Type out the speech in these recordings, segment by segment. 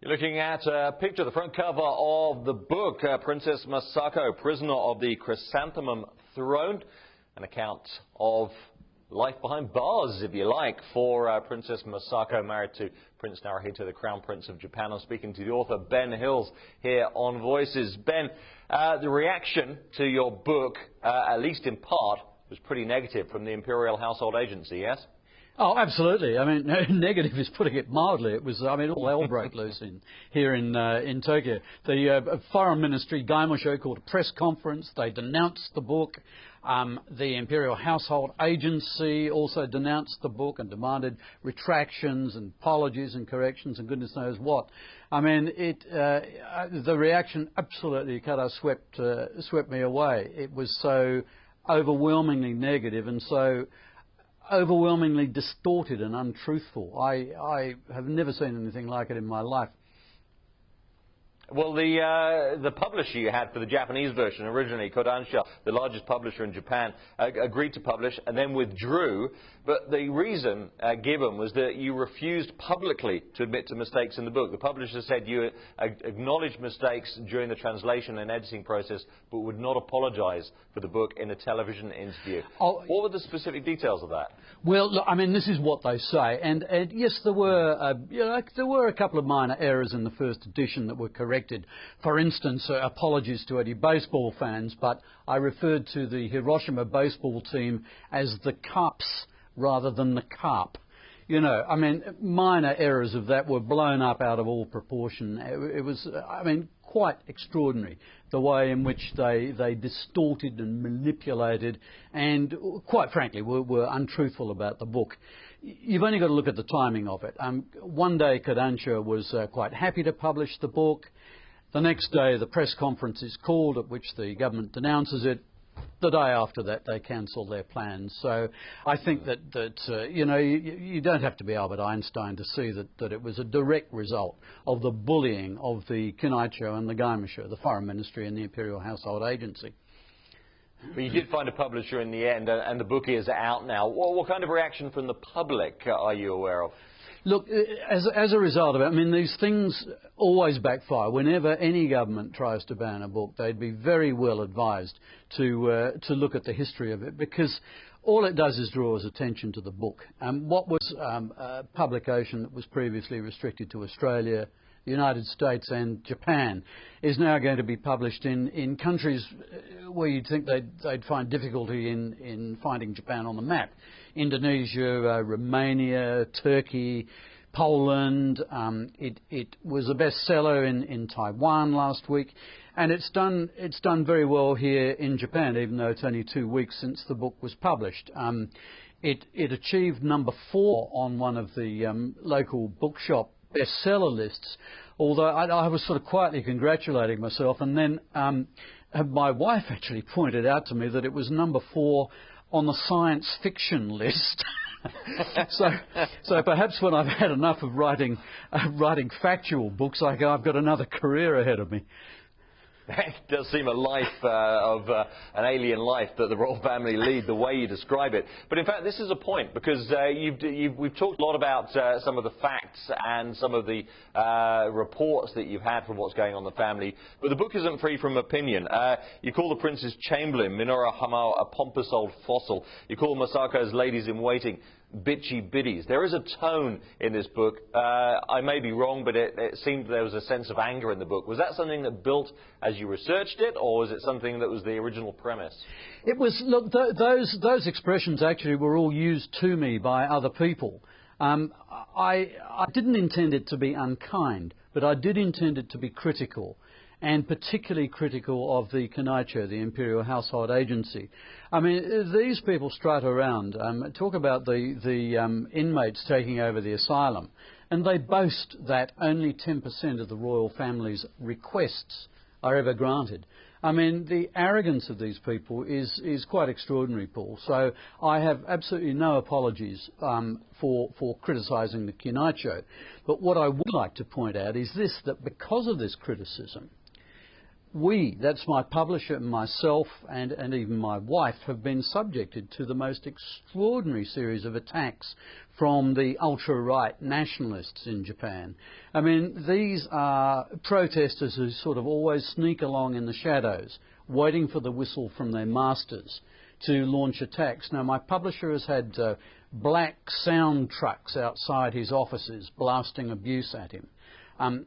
You're looking at a picture, the front cover of the book, Princess Masako, Prisoner of the Chrysanthemum Throne, an account of life behind bars, if you like, for Princess Masako, married to Prince Naruhito, the Crown Prince of Japan. I'm speaking to the author, Ben Hills, here on Voices. Ben, the reaction to your book, at least in part, was pretty negative from the Imperial Household Agency, yes? Oh, absolutely. I mean, negative is putting it mildly. It was, I mean, all hell broke loose here in Tokyo. The Foreign Ministry, Gaimusho, called a press conference. They denounced the book. The Imperial Household Agency also denounced the book and demanded retractions and apologies and corrections and goodness knows what. I mean, the reaction absolutely swept me away. It was so overwhelmingly negative and so overwhelmingly distorted and untruthful. I have never seen anything like it in my life. Well, the publisher you had for the Japanese version originally, Kodansha, the largest publisher in Japan, agreed to publish and then withdrew. But the reason given was that you refused publicly to admit to mistakes in the book. The publisher said you acknowledged mistakes during the translation and editing process, but would not apologize for the book in a television interview. What were the specific details of that? Well, look, I mean, this is what they say, and yes, there were there were a couple of minor errors in the first edition that were corrected. For instance, apologies to any baseball fans, but I referred to the Hiroshima baseball team as the Carps rather than the Carp. You know, I mean, minor errors of that were blown up out of all proportion. It was, I mean, quite extraordinary the way in which they distorted and manipulated and, quite frankly, were untruthful about the book. You've only got to look at the timing of it. One day Kodansha was quite happy to publish the book. The next day the press conference is called at which the government denounces it. The day after that, they cancel their plans. So I think that you know, you don't have to be Albert Einstein to see that it was a direct result of the bullying of the Kunicho and the Gaimusho, the Foreign Ministry and the Imperial Household Agency. But you did find a publisher in the end, and the book is out now. What kind of reaction from the public are you aware of? Look, as a result of it, I mean, these things always backfire. Whenever any government tries to ban a book, they'd be very well advised to look at the history of it, because all it does is draw us attention to the book. What was a publication that was previously restricted to Australia, the United States and Japan is now going to be published in countries where you'd think they'd find difficulty in finding Japan on the map. Indonesia, Romania, Turkey, Poland. It was a bestseller in Taiwan last week, and it's done very well here in Japan, even though it's only 2 weeks since the book was published. It achieved number 4 on one of the local bookshop bestseller lists, although I was sort of quietly congratulating myself, and then my wife actually pointed out to me that it was number 4 on the science fiction list. so perhaps when I've had enough of writing factual books, I've got another career ahead of me. It does seem a life of an alien life that the royal family lead, the way you describe it. But in fact, this is a point, because we've talked a lot about some of the facts and some of the reports that you've had from what's going on in the family. But the book isn't free from opinion. You call the Prince's Chamberlain, Minoru Hamao, a pompous old fossil. You call Masako's ladies-in-waiting bitchy biddies. There is a tone in this book. I may be wrong, but it seemed there was a sense of anger in the book. Was that something that built as you researched it, or was it something that was the original premise? It was. Look, those expressions actually were all used to me by other people. I didn't intend it to be unkind, but I did intend it to be critical, and particularly critical of the Kunicho, the Imperial Household Agency. I mean, these people strut around, talk about the inmates taking over the asylum, and they boast that only 10% of the royal family's requests are ever granted. I mean, the arrogance of these people is quite extraordinary, Paul. So I have absolutely no apologies for criticising the Kunicho. But what I would like to point out is this, that because of this criticism, that's my publisher, myself, and even my wife, have been subjected to the most extraordinary series of attacks from the ultra-right nationalists in Japan. I mean, these are protesters who sort of always sneak along in the shadows, waiting for the whistle from their masters to launch attacks. Now, my publisher has had black sound trucks outside his offices blasting abuse at him.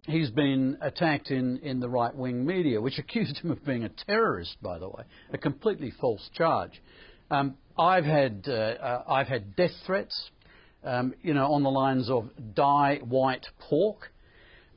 He's been attacked in the right-wing media, which accused him of being a terrorist, by the way, a completely false charge. I've had death threats, you know, on the lines of "die white pork."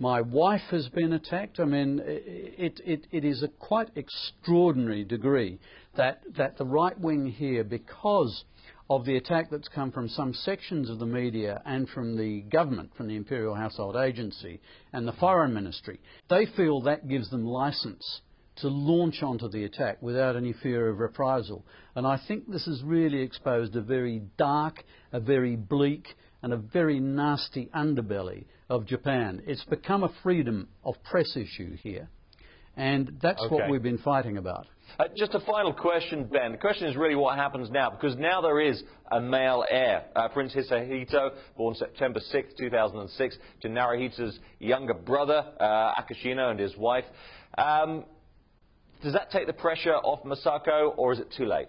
My wife has been attacked. I mean, it is a quite extraordinary degree that the right wing here, because of the attack that's come from some sections of the media and from the government, from the Imperial Household Agency and the Foreign Ministry, they feel that gives them license to launch onto the attack without any fear of reprisal. And I think this has really exposed a very dark, a very bleak and a very nasty underbelly of Japan. It's become a freedom of press issue here. And that's what we've been fighting about. Just a final question, Ben. The question is really what happens now, because now there is a male heir. Prince Hisahito, born September 6, 2006, to Naruhito's younger brother, Akishino, and his wife. Does that take the pressure off Masako, or is it too late?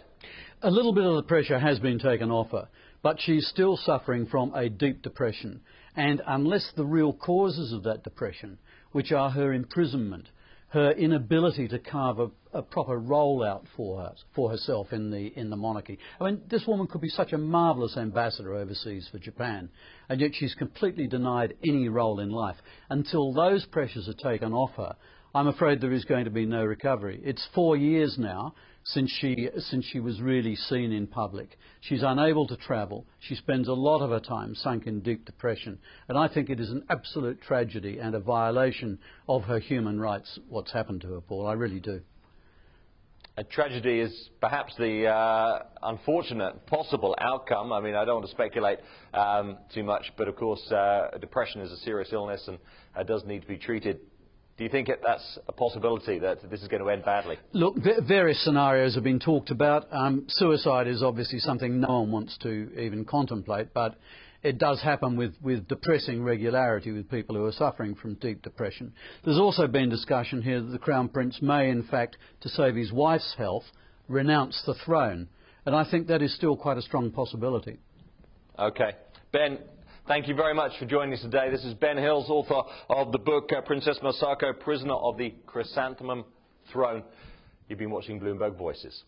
A little bit of the pressure has been taken off her, but she's still suffering from a deep depression. And unless the real causes of that depression, which are her imprisonment, her inability to carve a proper role out for herself in the monarchy. I mean, this woman could be such a marvellous ambassador overseas for Japan, and yet she's completely denied any role in life. Until those pressures are taken off her, I'm afraid there is going to be no recovery. It's 4 years now since she was really seen in public. She's unable to travel. She spends a lot of her time sunk in deep depression. And I think it is an absolute tragedy and a violation of her human rights what's happened to her, Paul. I really do. A tragedy is perhaps the unfortunate possible outcome. I mean, I don't want to speculate too much, but of course depression is a serious illness and does need to be treated. Do you think that's a possibility, that this is going to end badly? Look, various scenarios have been talked about. Suicide is obviously something no one wants to even contemplate, but it does happen with depressing regularity with people who are suffering from deep depression. There's also been discussion here that the Crown Prince may, in fact, to save his wife's health, renounce the throne. And I think that is still quite a strong possibility. OK. Ben, thank you very much for joining us today. This is Ben Hills, author of the book Princess Masako, Prisoner of the Chrysanthemum Throne. You've been watching Bloomberg Voices.